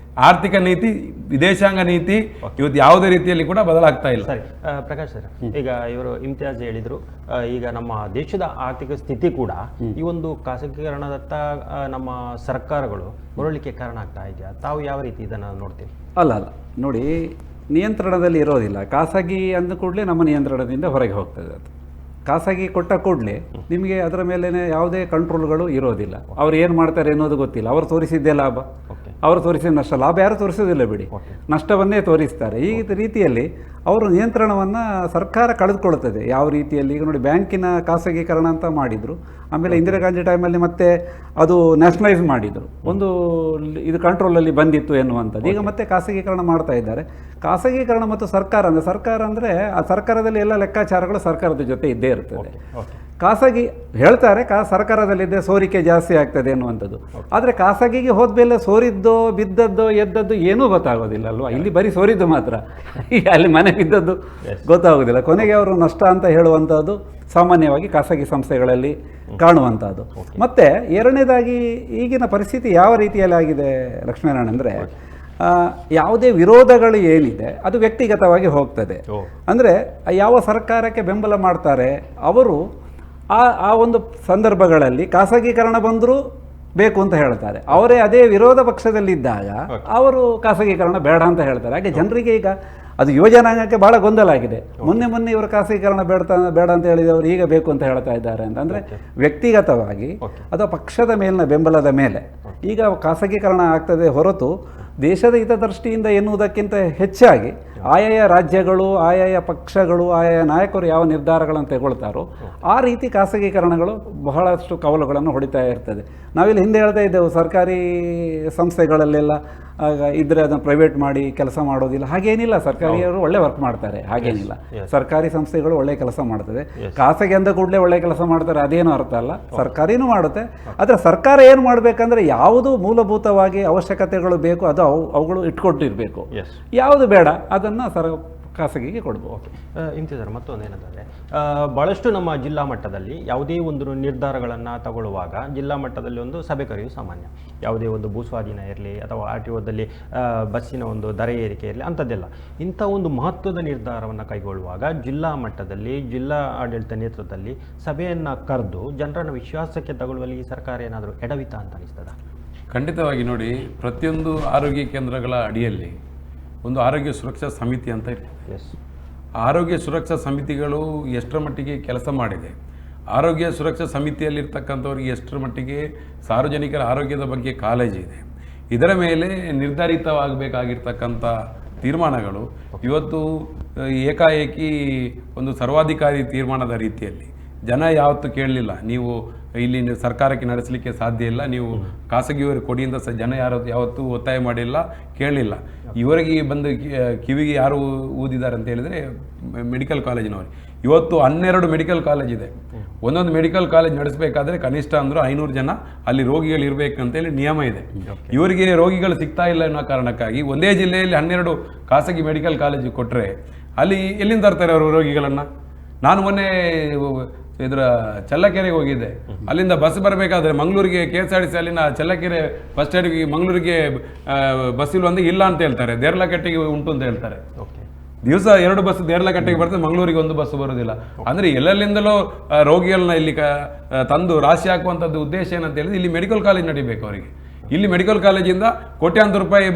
ಆರ್ಥಿಕ ನೀತಿ, ವಿದೇಶಾಂಗ ನೀತಿ ಇವತ್ತು ಯಾವುದೇ ರೀತಿಯಲ್ಲಿ ಕೂಡ ಬದಲಾಗ್ತಾ ಇಲ್ಲ. ಸರಿ ಪ್ರಕಾಶ್ ಸರ್, ಈಗ ಇವರು ಇಮ್ತಿಯಾಜ್ ಹೇಳಿದ್ರು, ಈಗ ನಮ್ಮ ದೇಶದ ಆರ್ಥಿಕ ಸ್ಥಿತಿ ಕೂಡ ಈ ಒಂದು ಖಾಸಗೀಕರಣದತ್ತ ನಮ್ಮ ಸರ್ಕಾರಗಳು ಹೊರಳಿಕೆ ಕಾರಣ ಆಗ್ತಾ ಇದೆಯಾ? ತಾವು ಯಾವ ರೀತಿ ಇದನ್ನು ನೋಡ್ತೀವಿ? ಅಲ್ಲ ನೋಡಿ, ನಿಯಂತ್ರಣದಲ್ಲಿ ಇರೋದಿಲ್ಲ. ಖಾಸಗಿ ಅಂದ ಕೂಡಲೇ ನಮ್ಮ ನಿಯಂತ್ರಣದಿಂದ ಹೊರಗೆ ಹೋಗ್ತದೆ. ಅದು ಖಾಸಗಿ ಕೊಟ್ಟ ಕೂಡಲೇ ನಿಮಗೆ ಅದರ ಮೇಲೆ ಯಾವುದೇ ಕಂಟ್ರೋಲ್ಗಳು ಇರೋದಿಲ್ಲ. ಅವ್ರು ಏನು ಮಾಡ್ತಾರೆ ಅನ್ನೋದು ಗೊತ್ತಿಲ್ಲ. ಅವರು ತೋರಿಸಿದ್ದೇ ಲಾಭ, ಅವರು ತೋರಿಸಿದ ನಷ್ಟ. ಲಾಭ ಯಾರು ತೋರಿಸೋದಿಲ್ಲ ಬಿಡಿ, ನಷ್ಟವನ್ನೇ ತೋರಿಸ್ತಾರೆ. ಈ ರೀತಿಯಲ್ಲಿ ಅವರು ನಿಯಂತ್ರಣವನ್ನು ಸರ್ಕಾರ ಕಳೆದುಕೊಳ್ಳುತ್ತದೆ. ಯಾವ ರೀತಿಯಲ್ಲಿ ಈಗ ನೋಡಿ, ಬ್ಯಾಂಕಿನ ಖಾಸಗೀಕರಣ ಅಂತ ಮಾಡಿದರು, ಆಮೇಲೆ ಇಂದಿರಾ ಗಾಂಧಿ ಟೈಮಲ್ಲಿ ಮತ್ತೆ ಅದು ನ್ಯಾಷನಲೈಸ್ ಮಾಡಿದರು. ಒಂದು ಇದು ಕಂಟ್ರೋಲಲ್ಲಿ ಬಂದಿತ್ತು ಎನ್ನುವಂಥದ್ದು. ಈಗ ಮತ್ತೆ ಖಾಸಗೀಕರಣ ಮಾಡ್ತಾ ಇದ್ದಾರೆ. ಖಾಸಗೀಕರಣ ಮತ್ತು ಸರ್ಕಾರ ಅಂದರೆ ಆ ಸರ್ಕಾರದಲ್ಲಿ ಎಲ್ಲ ಲೆಕ್ಕಾಚಾರಗಳು ಸರ್ಕಾರದ ಜೊತೆ ಇದ್ದೇ ಇರ್ತದೆ. ಖಾಸಗಿ ಹೇಳ್ತಾರೆ ಸರ್ಕಾರದಲ್ಲಿದ್ದೆ ಸೋರಿಕೆ ಜಾಸ್ತಿ ಆಗ್ತದೆ ಅನ್ನುವಂಥದ್ದು. ಆದರೆ ಖಾಸಗಿಗೆ ಹೋದ್ಮೇಲೆ ಸೋರಿದ್ದೋ ಬಿದ್ದದ್ದೋ ಎದ್ದದ್ದು ಏನೂ ಗೊತ್ತಾಗೋದಿಲ್ಲ ಅಲ್ವಾ. ಇಲ್ಲಿ ಬರೀ ಸೋರಿದ್ದು ಮಾತ್ರ, ಅಲ್ಲಿ ಮನೆ ಬಿದ್ದದ್ದು ಗೊತ್ತಾಗೋದಿಲ್ಲ. ಕೊನೆಗೆ ಅವರು ನಷ್ಟ ಅಂತ ಹೇಳುವಂಥದ್ದು ಸಾಮಾನ್ಯವಾಗಿ ಖಾಸಗಿ ಸಂಸ್ಥೆಗಳಲ್ಲಿ ಕಾಣುವಂಥದ್ದು. ಮತ್ತು ಎರಡನೇದಾಗಿ ಈಗಿನ ಪರಿಸ್ಥಿತಿ ಯಾವ ರೀತಿಯಲ್ಲಿ ಆಗಿದೆ ಲಕ್ಷ್ಮೀನಾರಾಯಣ ಅಂದರೆ, ಯಾವುದೇ ವಿರೋಧಗಳು ಏನಿದೆ ಅದು ವ್ಯಕ್ತಿಗತವಾಗಿ ಹೋಗ್ತದೆ. ಅಂದರೆ ಯಾವ ಸರ್ಕಾರಕ್ಕೆ ಬೆಂಬಲ ಮಾಡ್ತಾರೆ ಅವರು ಆ ಒಂದು ಸಂದರ್ಭಗಳಲ್ಲಿ ಖಾಸಗೀಕರಣ ಬಂದರೂ ಬೇಕು ಅಂತ ಹೇಳ್ತಾರೆ. ಅವರೇ ಅದೇ ವಿರೋಧ ಪಕ್ಷದಲ್ಲಿದ್ದಾಗ ಅವರು ಖಾಸಗೀಕರಣ ಬೇಡ ಅಂತ ಹೇಳ್ತಾರೆ. ಹಾಗೆ ಜನರಿಗೆ ಈಗ ಅದು ಯುವಜನಾಂಗಕ್ಕೆ ಭಾಳ ಗೊಂದಲ ಆಗಿದೆ. ಮೊನ್ನೆ ಇವರು ಖಾಸಗೀಕರಣ ಬೇಡ ಅಂತ ಹೇಳಿದವರು ಈಗ ಬೇಕು ಅಂತ ಹೇಳ್ತಾ ಇದ್ದಾರೆ ಅಂತಂದರೆ ವ್ಯಕ್ತಿಗತವಾಗಿ ಅಥವಾ ಪಕ್ಷದ ಮೇಲಿನ ಬೆಂಬಲದ ಮೇಲೆ ಈಗ ಖಾಸಗೀಕರಣ ಆಗ್ತದೆ ಹೊರತು ದೇಶದ ಹಿತದೃಷ್ಟಿಯಿಂದ ಎನ್ನುವುದಕ್ಕಿಂತ ಹೆಚ್ಚಾಗಿ ಆಯಾಯ ರಾಜ್ಯಗಳು, ಆಯಾಯ ಪಕ್ಷಗಳು, ಆಯಾಯ ನಾಯಕರು ಯಾವ ನಿರ್ಧಾರಗಳನ್ನು ತಗೊಳ್ತಾರೋ ಆ ರೀತಿ ಖಾಸಗೀಕರಣಗಳು ಬಹಳಷ್ಟು ಕವಲುಗಳನ್ನು ಹೊಡಿತಾ ಇರ್ತದೆ. ನಾವಿಲ್ಲಿ ಹಿಂದೆ ಹೇಳ್ತಾ ಇದ್ದೆವು ಸರ್ಕಾರಿ ಸಂಸ್ಥೆಗಳಲ್ಲೆಲ್ಲ ಇದ್ದರೆ ಅದನ್ನು ಪ್ರೈವೇಟ್ ಮಾಡಿ ಕೆಲಸ ಮಾಡೋದಿಲ್ಲ. ಹಾಗೇನಿಲ್ಲ, ಸರ್ಕಾರಿಯವರು ಒಳ್ಳೆ ವರ್ಕ್ ಮಾಡ್ತಾರೆ, ಹಾಗೇನಿಲ್ಲ. ಸರ್ಕಾರಿ ಸಂಸ್ಥೆಗಳು ಒಳ್ಳೆ ಕೆಲಸ ಮಾಡ್ತದೆ. ಖಾಸಗಿ ಅಂದ ಕೂಡಲೇ ಒಳ್ಳೆ ಕೆಲಸ ಮಾಡ್ತಾರೆ ಅದೇನು ಅರ್ಥ ಅಲ್ಲ, ಸರ್ಕಾರಿನೂ ಮಾಡುತ್ತೆ. ಆದರೆ ಸರ್ಕಾರ ಏನು ಮಾಡಬೇಕಂದ್ರೆ ಯಾವುದು ಮೂಲಭೂತವಾಗಿ ಅವಶ್ಯಕತೆಗಳು ಬೇಕು ಅದು ಅವುಗಳು ಇಟ್ಕೊಟ್ಟಿರಬೇಕು, ಯಾವುದು ಬೇಡ ಅದನ್ನು ಖಾಸಗಿಗೆ ಕೊಡ್ಬೋದು. ಇಂತಿದ್ದಾರೆ ಮತ್ತೊಂದು ಏನಂದರೆ, ಭಾಳಷ್ಟು ನಮ್ಮ ಜಿಲ್ಲಾ ಮಟ್ಟದಲ್ಲಿ ಯಾವುದೇ ಒಂದು ನಿರ್ಧಾರಗಳನ್ನು ತಗೊಳ್ಳುವಾಗ ಜಿಲ್ಲಾ ಮಟ್ಟದಲ್ಲಿ ಒಂದು ಸಭೆ ಕರೆಯುವುದು ಸಾಮಾನ್ಯ. ಯಾವುದೇ ಒಂದು ಭೂಸ್ವಾಧೀನ ಇರಲಿ ಅಥವಾ RTOದಲ್ಲಿ ಬಸ್ಸಿನ ಒಂದು ದರ ಏರಿಕೆ ಇರಲಿ ಅಂಥದ್ದೆಲ್ಲ, ಇಂಥ ಒಂದು ಮಹತ್ವದ ನಿರ್ಧಾರವನ್ನು ಕೈಗೊಳ್ಳುವಾಗ ಜಿಲ್ಲಾ ಮಟ್ಟದಲ್ಲಿ ಜಿಲ್ಲಾ ಆಡಳಿತ ನೇತೃತ್ವದಲ್ಲಿ ಸಭೆಯನ್ನು ಕರೆದು ಜನರನ್ನು ವಿಶ್ವಾಸಕ್ಕೆ ತಗೊಳ್ಳುವಲ್ಲಿ ಈ ಸರ್ಕಾರ ಏನಾದರೂ ಎಡವಿತ ಅಂತ ಅನಿಸ್ತದ? ಖಂಡಿತವಾಗಿ ನೋಡಿ, ಪ್ರತಿಯೊಂದು ಆರೋಗ್ಯ ಕೇಂದ್ರಗಳ ಅಡಿಯಲ್ಲಿ ಒಂದು ಆರೋಗ್ಯ ಸುರಕ್ಷಾ ಸಮಿತಿ ಅಂತ ಇರ್ತದೆ. ಆರೋಗ್ಯ ಸುರಕ್ಷಾ ಸಮಿತಿಗಳು ಎಷ್ಟರ ಮಟ್ಟಿಗೆ ಕೆಲಸ ಮಾಡಿದೆ, ಆರೋಗ್ಯ ಸುರಕ್ಷಾ ಸಮಿತಿಯಲ್ಲಿರ್ತಕ್ಕಂಥವ್ರಿಗೆ ಎಷ್ಟರ ಮಟ್ಟಿಗೆ ಸಾರ್ವಜನಿಕರ ಆರೋಗ್ಯದ ಬಗ್ಗೆ ಕಾಳಜಿ ಇದೆ, ಇದರ ಮೇಲೆ ನಿರ್ಧಾರಿತವಾಗಬೇಕಾಗಿರ್ತಕ್ಕಂಥ ತೀರ್ಮಾನಗಳು ಇವತ್ತು ಏಕಾಏಕಿ ಒಂದು ಸರ್ವಾಧಿಕಾರಿ ತೀರ್ಮಾನದ ರೀತಿಯಲ್ಲಿ ಜನ ಯಾವತ್ತೂ ಕೇಳಲಿಲ್ಲ. ನೀವು ಇಲ್ಲಿ ಸರ್ಕಾರಕ್ಕೆ ನಡೆಸಲಿಕ್ಕೆ ಸಾಧ್ಯ ಇಲ್ಲ, ನೀವು ಖಾಸಗಿಯವರು ಕೊಡಿ ಅಂತ ಜನ ಯಾವತ್ತೂ ಒತ್ತಾಯ ಮಾಡಿಲ್ಲ, ಕೇಳಲಿಲ್ಲ. ಇವರಿಗೆ ಬಂದು ಕಿವಿಗೆ ಯಾರು ಊದಿದ್ದಾರೆ ಅಂತ ಹೇಳಿದರೆ ಮೆಡಿಕಲ್ ಕಾಲೇಜಿನವರು. ಇವತ್ತು 12 ಮೆಡಿಕಲ್ ಕಾಲೇಜ್ ಇದೆ. ಒಂದೊಂದು ಮೆಡಿಕಲ್ ಕಾಲೇಜ್ ನಡೆಸಬೇಕಾದ್ರೆ ಕನಿಷ್ಠ ಅಂದರೂ 500 ಜನ ಅಲ್ಲಿ ರೋಗಿಗಳು ಇರಬೇಕಂತೇಳಿ ನಿಯಮ ಇದೆ. ಇವರಿಗೆ ರೋಗಿಗಳು ಸಿಗ್ತಾ ಇಲ್ಲ ಅನ್ನೋ ಕಾರಣಕ್ಕಾಗಿ ಒಂದೇ ಜಿಲ್ಲೆಯಲ್ಲಿ 12 ಖಾಸಗಿ ಮೆಡಿಕಲ್ ಕಾಲೇಜು ಕೊಟ್ಟರೆ ಅಲ್ಲಿ ಎಲ್ಲಿಂದ ತರ್ತಾರೆ ಅವರು ರೋಗಿಗಳನ್ನು? ನಾನು ಮೊನ್ನೆ ಇದರ ಚಳ್ಳಕೆರೆಗೆ ಹೋಗಿದ್ದೆ. ಅಲ್ಲಿಂದ ಬಸ್ ಬರಬೇಕಾದ್ರೆ ಮಂಗಳೂರಿಗೆ KSRTC ಅಲ್ಲಿನ ಚಳ್ಳಕೆರೆ ಬಸ್ ಸ್ಟ್ಯಾಂಡಿಗೆ ಮಂಗಳೂರಿಗೆ ಬಸ್ ಇಲ್ಲ ಅಂತ ಹೇಳ್ತಾರೆ, ದೇರ್ಲಕಟ್ಟೆಗೆ ಉಂಟು ಅಂತ ಹೇಳ್ತಾರೆ. ದಿವಸ 2 ಬಸ್ ದೇರ್ಲಕಟ್ಟೆಗೆ ಬರ್ತದೆ, ಮಂಗಳೂರಿಗೆ 1 ಬಸ್ ಬರೋದಿಲ್ಲ. ಅಂದರೆ ಎಲ್ಲೆಲ್ಲಿಂದಲೋ ರೋಗಿಗಳನ್ನ ಇಲ್ಲಿ ತಂದು ರಾಶಿ ಹಾಕುವಂಥದ್ದು ಉದ್ದೇಶ ಏನಂತ ಹೇಳಿದ್ರೆ ಇಲ್ಲಿ ಮೆಡಿಕಲ್ ಕಾಲೇಜ್ ನಡಿಬೇಕು ಅವರಿಗೆ. ಇಲ್ಲಿ ಮೆಡಿಕಲ್ ಕಾಲೇಜಿಂದ ಕೋಟ್ಯಾಂತರ ರೂಪಾಯಿ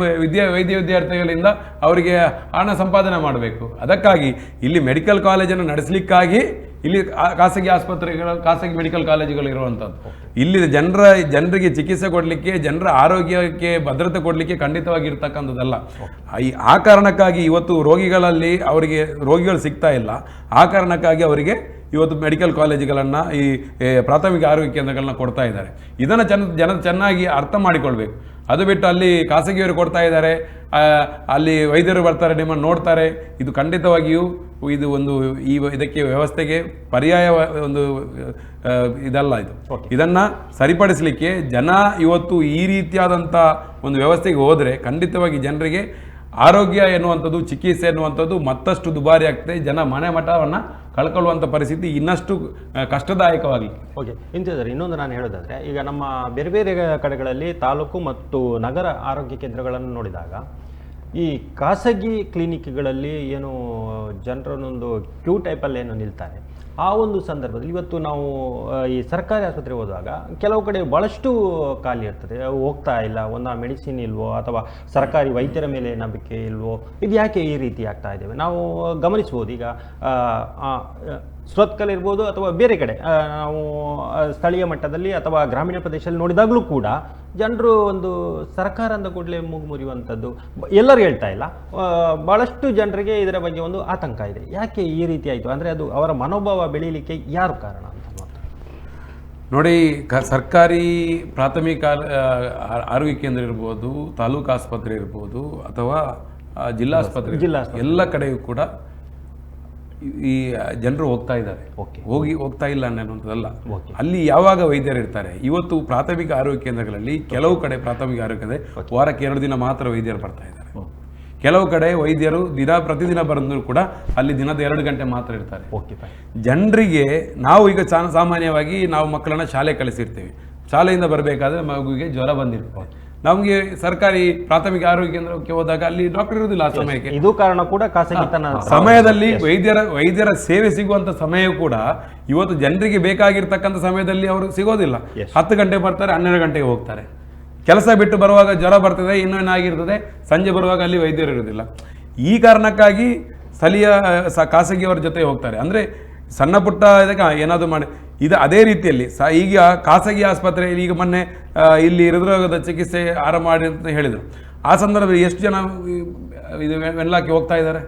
ವೈದ್ಯ ವಿದ್ಯಾರ್ಥಿಗಳಿಂದ ಅವರಿಗೆ ಹಣ ಸಂಪಾದನೆ ಮಾಡಬೇಕು. ಅದಕ್ಕಾಗಿ ಇಲ್ಲಿ ಮೆಡಿಕಲ್ ಕಾಲೇಜನ್ನು ನಡೆಸಲಿಕ್ಕಾಗಿ ಇಲ್ಲಿ ಖಾಸಗಿ ಆಸ್ಪತ್ರೆಗಳು, ಖಾಸಗಿ ಮೆಡಿಕಲ್ ಕಾಲೇಜುಗಳು ಇರುವಂಥದ್ದು. ಇಲ್ಲಿ ಜನರಿಗೆ ಚಿಕಿತ್ಸೆ ಕೊಡಲಿಕ್ಕೆ, ಜನರ ಆರೋಗ್ಯಕ್ಕೆ ಭದ್ರತೆ ಕೊಡಲಿಕ್ಕೆ ಖಂಡಿತವಾಗಿರ್ತಕ್ಕಂಥದ್ದಲ್ಲ. ಆ ಕಾರಣಕ್ಕಾಗಿ ಇವತ್ತು ರೋಗಿಗಳಲ್ಲಿ ಅವರಿಗೆ ರೋಗಿಗಳು ಸಿಗ್ತಾ ಇಲ್ಲ. ಆ ಕಾರಣಕ್ಕಾಗಿ ಅವರಿಗೆ ಇವತ್ತು ಮೆಡಿಕಲ್ ಕಾಲೇಜುಗಳನ್ನು, ಈ ಪ್ರಾಥಮಿಕ ಆರೋಗ್ಯ ಕೇಂದ್ರಗಳನ್ನ ಕೊಡ್ತಾ ಇದ್ದಾರೆ. ಇದನ್ನು ಜನ ಚೆನ್ನಾಗಿ ಅರ್ಥ ಮಾಡಿಕೊಳ್ಬೇಕು. ಅದು ಬಿಟ್ಟು ಅಲ್ಲಿ ಖಾಸಗಿಯವರು ಕೊಡ್ತಾ ಇದ್ದಾರೆ, ಅಲ್ಲಿ ವೈದ್ಯರು ಬರ್ತಾರೆ, ನಿಮ್ಮನ್ನು ನೋಡ್ತಾರೆ, ಇದು ಖಂಡಿತವಾಗಿಯೂ ಇದು ಒಂದು ಇದಕ್ಕೆ ವ್ಯವಸ್ಥೆಗೆ ಪರ್ಯಾಯ ಒಂದು ಇದಲ್ಲ. ಇದನ್ನು ಸರಿಪಡಿಸಲಿಕ್ಕೆ ಜನ ಇವತ್ತು ಈ ರೀತಿಯಾದಂಥ ಒಂದು ವ್ಯವಸ್ಥೆಗೆ ಹೋದರೆ ಖಂಡಿತವಾಗಿ ಜನರಿಗೆ ಆರೋಗ್ಯ ಎನ್ನುವಂಥದ್ದು, ಚಿಕಿತ್ಸೆ ಎನ್ನುವಂಥದ್ದು ಮತ್ತಷ್ಟು ದುಬಾರಿ ಆಗ್ತದೆ. ಜನ ಮನೆ ಮಠವನ್ನು ಕಳ್ಕೊಳ್ಳುವಂಥ ಪರಿಸ್ಥಿತಿ ಇನ್ನಷ್ಟು ಕಷ್ಟದಾಯಕವಾಗಲಿ. ಓಕೆ, ಇಂತಿದ್ದಾರೆ. ಇನ್ನೊಂದು ನಾನು ಹೇಳೋದಾದರೆ, ಈಗ ನಮ್ಮ ಬೇರೆ ಬೇರೆ ಕಡೆಗಳಲ್ಲಿ ತಾಲೂಕು ಮತ್ತು ನಗರ ಆರೋಗ್ಯ ಕೇಂದ್ರಗಳನ್ನು ನೋಡಿದಾಗ ಈ ಖಾಸಗಿ ಕ್ಲಿನಿಕ್ಗಳಲ್ಲಿ ಏನು ಜನರನ್ನೊಂದು ಕ್ಯೂ ಟೈಪಲ್ಲಿ ಏನು ನಿಲ್ತಾರೆ, ಆ ಒಂದು ಸಂದರ್ಭದಲ್ಲಿ ಇವತ್ತು ನಾವು ಈ ಸರ್ಕಾರಿ ಆಸ್ಪತ್ರೆಗೆ ಹೋದಾಗ ಕೆಲವು ಕಡೆ ಭಾಳಷ್ಟು ಖಾಲಿ ಇರ್ತದೆ, ಹೋಗ್ತಾ ಇಲ್ಲ, ಒಂದು ಮೆಡಿಸಿನ್ ಇಲ್ವೋ ಅಥವಾ ಸರ್ಕಾರಿ ವೈದ್ಯರ ಮೇಲೆ ನಂಬಿಕೆ ಇಲ್ವೋ, ಇದು ಯಾಕೆ ಈ ರೀತಿ ಆಗ್ತಾ ಇದ್ದೇವೆ ನಾವು ಗಮನಿಸ್ಬೋದು. ಈಗ ಸುರತ್ಕಲ್ ಇರ್ಬೋದು ಅಥವಾ ಬೇರೆ ಕಡೆ ನಾವು ಸ್ಥಳೀಯ ಮಟ್ಟದಲ್ಲಿ ಅಥವಾ ಗ್ರಾಮೀಣ ಪ್ರದೇಶದಲ್ಲಿ ನೋಡಿದಾಗಲೂ ಕೂಡ ಜನರು ಒಂದು ಸರ್ಕಾರ ಅಂದ ಕೂಡಲೇ ಮೂಗು ಮುರಿಯುವಂಥದ್ದು ಎಲ್ಲರೂ ಹೇಳ್ತಾ ಇಲ್ಲ, ಭಾಳಷ್ಟು ಜನರಿಗೆ ಇದರ ಬಗ್ಗೆ ಒಂದು ಆತಂಕ ಇದೆ. ಯಾಕೆ ಈ ರೀತಿ ಆಯಿತು ಅಂದರೆ ಅದು ಅವರ ಮನೋಭಾವ ಬೆಳೀಲಿಕ್ಕೆ ಯಾರು ಕಾರಣ ಅಂತ ನೋಡಿ. ಸರ್ಕಾರಿ ಪ್ರಾಥಮಿಕ ಆರೋಗ್ಯ ಕೇಂದ್ರ ಇರ್ಬೋದು, ತಾಲೂಕು ಆಸ್ಪತ್ರೆ ಇರ್ಬೋದು ಅಥವಾ ಜಿಲ್ಲಾ ಆಸ್ಪತ್ರೆ, ಎಲ್ಲ ಕಡೆಯೂ ಕೂಡ ಈ ಜನರು ಹೋಗ್ತಾ ಇದ್ದಾರೆ. Okay. ಹೋಗ್ತಾ ಇಲ್ಲ ಅನ್ನೋಂಥದ್ದಲ್ಲ. Okay. ಅಲ್ಲಿ ಯಾವಾಗ ವೈದ್ಯರು ಇರ್ತಾರೆ, ಇವತ್ತು ಪ್ರಾಥಮಿಕ ಆರೋಗ್ಯ ಕೇಂದ್ರಗಳಲ್ಲಿ ಕೆಲವು ಕಡೆ ಪ್ರಾಥಮಿಕ ಆರೋಗ್ಯ ಕೇಂದ್ರ ವಾರಕ್ಕೆ 2 ದಿನ ಮಾತ್ರ ವೈದ್ಯರು ಬರ್ತಾ ಇದ್ದಾರೆ. ಕೆಲವು ಕಡೆ ವೈದ್ಯರು ಪ್ರತಿದಿನ ಬಂದರೂ ಕೂಡ ಅಲ್ಲಿ ದಿನದ 2 ಗಂಟೆ ಮಾತ್ರ ಇರ್ತಾರೆ. Okay fine. ಜನರಿಗೆ ನಾವು ಈಗ ಸಾಮಾನ್ಯವಾಗಿ ನಾವು ಮಕ್ಕಳನ್ನ ಶಾಲೆ ಕಳಿಸಿರ್ತೀವಿ. ಶಾಲೆಯಿಂದ ಬರಬೇಕಾದ್ರೆ ಮಗುವಿಗೆ ಜ್ವರ ಬಂದಿರ್ತದೆ. ನಮಗೆ ಸರ್ಕಾರಿ ಪ್ರಾಥಮಿಕ ಆರೋಗ್ಯ ಕೇಂದ್ರಕ್ಕೆ ಹೋದಾಗ ಅಲ್ಲಿ ಡಾಕ್ಟರ್ ಇರುವುದಿಲ್ಲ ಆ ಸಮಯಕ್ಕೆ. ಇದು ಕಾರಣ ಕೂಡ ಖಾಸಗಿತನ ಸಮಯದಲ್ಲಿ ವೈದ್ಯರ ಸೇವೆ ಸಿಗುವಂತ ಸಮಯ ಕೂಡ ಇವತ್ತು ಜನರಿಗೆ ಬೇಕಾಗಿರ್ತಕ್ಕಂಥ ಸಮಯದಲ್ಲಿ ಅವರು ಸಿಗೋದಿಲ್ಲ. 10 ಗಂಟೆ ಬರ್ತಾರೆ, 12 ಗಂಟೆಗೆ ಹೋಗ್ತಾರೆ. ಕೆಲಸ ಬಿಟ್ಟು ಬರುವಾಗ ಜ್ವರ ಬರ್ತದೆ, ಇನ್ನೇನಾಗಿರ್ತದೆ, ಸಂಜೆ ಬರುವಾಗ ಅಲ್ಲಿ ವೈದ್ಯರು ಇರುವುದಿಲ್ಲ. ಈ ಕಾರಣಕ್ಕಾಗಿ ಸ್ಥಳೀಯ ಖಾಸಗಿಯವರ ಜೊತೆ ಹೋಗ್ತಾರೆ. ಅಂದರೆ ಸಣ್ಣ ಪುಟ್ಟ ಇದಕ್ಕೆ ಏನಾದರೂ ಮಾಡಿ ಅದೇ ರೀತಿಯಲ್ಲಿ ಈಗ ಖಾಸಗಿ ಆಸ್ಪತ್ರೆಯಲ್ಲಿ ಈಗ ಮೊನ್ನೆ ಇಲ್ಲಿ ಹೃದ್ರೋಗದ ಚಿಕಿತ್ಸೆ ಆರಂಭ ಮಾಡಿ ಅಂತ ಹೇಳಿದರು. ಆ ಸಂದರ್ಭದಲ್ಲಿ ಎಷ್ಟು ಜನ ಇದು ವೆನ್ಲಾಕ್ಕೆ ಹೋಗ್ತಾ ಇದ್ದಾರೆ?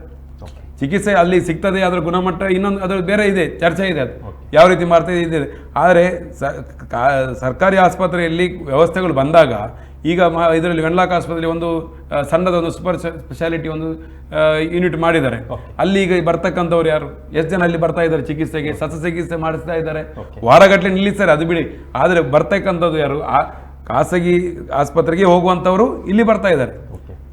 ಚಿಕಿತ್ಸೆ ಅಲ್ಲಿ ಸಿಗ್ತದೆ, ಅದರ ಗುಣಮಟ್ಟ ಇನ್ನೊಂದು ಅದರ ಬೇರೆ ಇದೆ, ಚರ್ಚೆ ಇದೆ, ಅದು ಯಾವ ರೀತಿ ಮಾಡ್ತಾ ಇದೆ. ಆದರೆ ಸರ್ಕಾರಿ ಆಸ್ಪತ್ರೆಯಲ್ಲಿ ವ್ಯವಸ್ಥೆಗಳು ಬಂದಾಗ ಈಗ ಇದರಲ್ಲಿ ವೆನ್ಲಾಕ್ ಆಸ್ಪತ್ರೆಯಲ್ಲಿ ಒಂದು ಸಣ್ಣದೊಂದು ಸೂಪರ್ ಸ್ಪೆಷಾಲಿಟಿ ಒಂದು ಯೂನಿಟ್ ಮಾಡಿದ್ದಾರೆ. ಅಲ್ಲಿ ಈಗ ಬರ್ತಕ್ಕಂಥವ್ರು ಯಾರು, ಎಷ್ಟು ಜನ ಅಲ್ಲಿ ಬರ್ತಾ ಇದ್ದಾರೆ ಚಿಕಿತ್ಸೆಗೆ, ಶಸ್ತ್ರಚಿಕಿತ್ಸೆ ಮಾಡಿಸ್ತಾ ಇದ್ದಾರೆ, ವಾರಗಟ್ಟಲೆ ನಿಲ್ಲಿಸ್ತಾರೆ, ಅದು ಬಿಡಿ. ಆದರೆ ಬರ್ತಕ್ಕಂಥದ್ದು ಯಾರು, ಖಾಸಗಿ ಆಸ್ಪತ್ರೆಗೆ ಹೋಗುವಂಥವರು ಇಲ್ಲಿ ಬರ್ತಾ ಇದ್ದಾರೆ.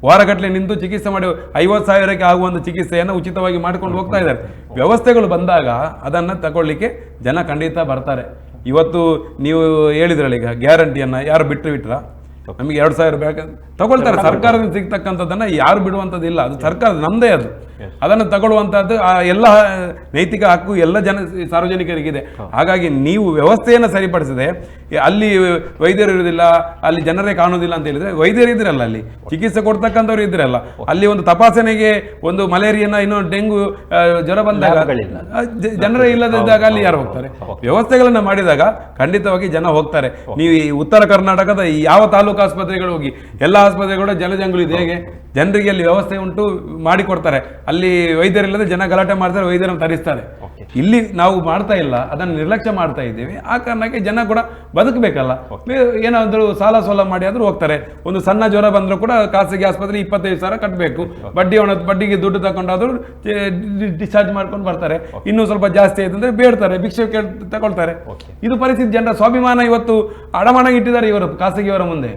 ವಾರಗಟ್ಟಲೆ ನಿಂತು ಚಿಕಿತ್ಸೆ ಮಾಡಿ 50,000ಕ್ಕೆ ಆಗುವಂಥ ಚಿಕಿತ್ಸೆಯನ್ನು ಉಚಿತವಾಗಿ ಮಾಡಿಕೊಂಡು ಹೋಗ್ತಾ ಇದ್ದಾರೆ. ವ್ಯವಸ್ಥೆಗಳು ಬಂದಾಗ ಅದನ್ನು ತಗೊಳ್ಳಿಕ್ಕೆ ಜನ ಖಂಡಿತ ಬರ್ತಾರೆ. ಇವತ್ತು ನೀವು ಹೇಳಿದ್ರಲ್ಲ, ಈಗ ಗ್ಯಾರಂಟಿಯನ್ನು ಯಾರು ಬಿಟ್ರ ನಮಗೆ 2,000 ಬೇಕು ತಗೊಳ್ತಾರೆ. ಸರ್ಕಾರದಿಂದ ಸಿಗ್ತಕ್ಕಂಥದ್ದನ್ನು ಯಾರು ಬಿಡುವಂಥದ್ದಿಲ್ಲ, ಅದು ಸರ್ಕಾರದ ನಮ್ಮದೇ, ಅದು ಅದನ್ನು ತಗೊಳ್ಳುವಂಥದ್ದು ಎಲ್ಲ ನೈತಿಕ ಹಕ್ಕು ಎಲ್ಲ ಸಾರ್ವಜನಿಕರಿಗಿದೆ. ಹಾಗಾಗಿ ನೀವು ವ್ಯವಸ್ಥೆಯನ್ನು ಸರಿಪಡಿಸಿದೆ ಅಲ್ಲಿ ವೈದ್ಯರು ಇರುವುದಿಲ್ಲ, ಅಲ್ಲಿ ಜನರೇ ಕಾಣುವುದಿಲ್ಲ ಅಂತ ಹೇಳಿದ್ರೆ ವೈದ್ಯರು ಇದ್ರಲ್ಲ, ಅಲ್ಲಿ ಚಿಕಿತ್ಸೆ ಕೊಡ್ತಕ್ಕಂಥವ್ರು ಇದ್ರಲ್ಲ, ಅಲ್ಲಿ ಒಂದು ತಪಾಸಣೆಗೆ ಒಂದು ಮಲೇರಿಯಾನ ಇನ್ನೊಂದು ಡೆಂಗು ಜ್ವರ ಬಂದಾಗ ಜನರೇ ಇಲ್ಲದಿದ್ದಾಗ ಅಲ್ಲಿ ಯಾರು ಹೋಗ್ತಾರೆ? ವ್ಯವಸ್ಥೆಗಳನ್ನು ಮಾಡಿದಾಗ ಖಂಡಿತವಾಗಿ ಜನ ಹೋಗ್ತಾರೆ. ನೀವು ಈ ಉತ್ತರ ಕರ್ನಾಟಕದ ಯಾವ ತಾಲೂಕು ಆಸ್ಪತ್ರೆಗಳು ಹೋಗಿ, ಎಲ್ಲ ಆಸ್ಪತ್ರೆಗಳು ಜಲಜಂಗುಲಿ ಇದೆ. ಹೇಗೆ ಜನರಿಗೆ ಅಲ್ಲಿ ವ್ಯವಸ್ಥೆ ಉಂಟು, ಮಾಡಿಕೊಡ್ತಾರೆ. ಅಲ್ಲಿ ವೈದ್ಯರಿಲ್ಲದೆ ಜನ ಗಲಾಟೆ ಮಾಡ್ತಾರೆ, ವೈದ್ಯರನ್ನು ತರಿಸ್ತಾರೆ. ಇಲ್ಲಿ ನಾವು ಮಾಡ್ತಾ ಇಲ್ಲ, ಅದನ್ನು ನಿರ್ಲಕ್ಷ್ಯ ಮಾಡ್ತಾ ಇದ್ದೇವೆ. ಆ ಕಾರಣಕ್ಕೆ ಜನ ಕೂಡ ಬದುಕಬೇಕಲ್ಲ, ಏನಾದರೂ ಸಾಲ ಸೋಲ ಮಾಡಿ ಆದರೂ ಹೋಗ್ತಾರೆ. ಒಂದು ಸಣ್ಣ ಜ್ವರ ಬಂದರೂ ಕೂಡ ಖಾಸಗಿ ಆಸ್ಪತ್ರೆ 25,000 ಕಟ್ಟಬೇಕು, ಬಡ್ಡಿಗೆ ದುಡ್ಡು ತಗೊಂಡಾದರೂ ಡಿಸ್ಚಾರ್ಜ್ ಮಾಡ್ಕೊಂಡು ಬರ್ತಾರೆ. ಇನ್ನೂ ಸ್ವಲ್ಪ ಜಾಸ್ತಿ ಆಯ್ತು ಅಂದ್ರೆ ಬೇಡ್ತಾರೆ, ಭಿಕ್ಷೆ ತಗೊಳ್ತಾರೆ. ಇದು ಪರಿಸ್ಥಿತಿ. ಜನರ ಸ್ವಾಭಿಮಾನ ಇವತ್ತು ಅಡಮಾನ ಇಟ್ಟಿದ್ದಾರೆ ಇವರು ಖಾಸಗಿಯವರ ಮುಂದೆ.